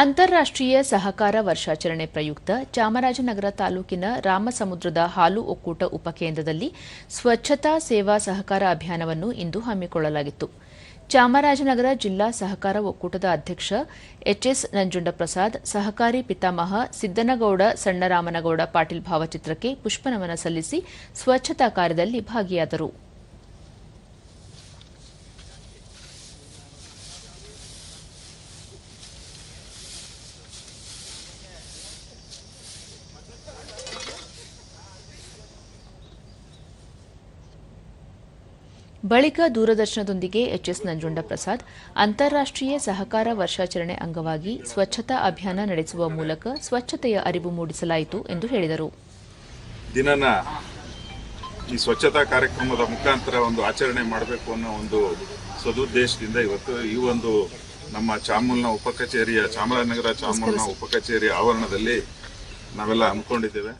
ಅಂತಾರಾಷ್ಟ್ರೀಯ ಸಹಕಾರ ವರ್ಷಾಚರಣೆ ಪ್ರಯುಕ್ತ ಚಾಮರಾಜನಗರ ತಾಲೂಕಿನ ರಾಮಸಮುದ್ರದ ಹಾಲು ಒಕ್ಕೂಟ ಉಪಕೇಂದ್ರದಲ್ಲಿ ಸ್ವಚ್ಛತಾ ಸೇವಾ ಸಹಕಾರ ಅಭಿಯಾನವನ್ನು ಇಂದು ಹಮ್ಮಿಕೊಳ್ಳಲಾಗಿತ್ತು. ಚಾಮರಾಜನಗರ ಜಿಲ್ಲಾ ಸಹಕಾರ ಒಕ್ಕೂಟದ ಅಧ್ಯಕ್ಷ ಎಚ್ಎಸ್ ನಂಜುಂಡಪ್ರಸಾದ್, ಸಹಕಾರಿ ಪಿತಾಮಹ ಸಿದ್ದನಗೌಡ ಸಣ್ಣರಾಮನಗೌಡ ಪಾಟೀಲ್ ಭಾವಚಿತ್ರಕ್ಕೆ ಪುಷ್ಪನಮನ ಸಲ್ಲಿಸಿ ಸ್ವಚ್ಛತಾ ಕಾರ್ಯದಲ್ಲಿ ಭಾಗಿಯಾದರು. ಬಳಿಕ ದೂರದರ್ಶನದೊಂದಿಗೆ ಎಚ್ಎಸ್ ನಂಜುಂಡಪ್ರಸಾದ್ ಅಂತಾರಾಷ್ಟ್ರೀಯ ಸಹಕಾರ ವರ್ಷಾಚರಣೆ ಅಂಗವಾಗಿ ಸ್ವಚ್ಛತಾ ಅಭಿಯಾನ ನಡೆಸುವ ಮೂಲಕ ಸ್ವಚ್ಛತೆಯ ಅರಿವು ಮೂಡಿಸಲಾಯಿತು ಎಂದು ಹೇಳಿದರು. ದಿನನ ಈ ಸ್ವಚ್ಛತಾ ಕಾರ್ಯಕ್ರಮದ ಮುಖಾಂತರ ಒಂದು ಆಚರಣೆ ಮಾಡಬೇಕು ಅನ್ನೋ ಒಂದು ಸದುದ್ದೇಶದಿಂದ ಇವತ್ತು ಈ ಒಂದು ನಮ್ಮ ಚಾಮರಾಜನಗರ ಉಪಕಚೇರಿಯ ಆವರಣದಲ್ಲಿ ನಾವೆಲ್ಲ ಹಮ್ಮಿಕೊಂಡಿದ್ದೇವೆ.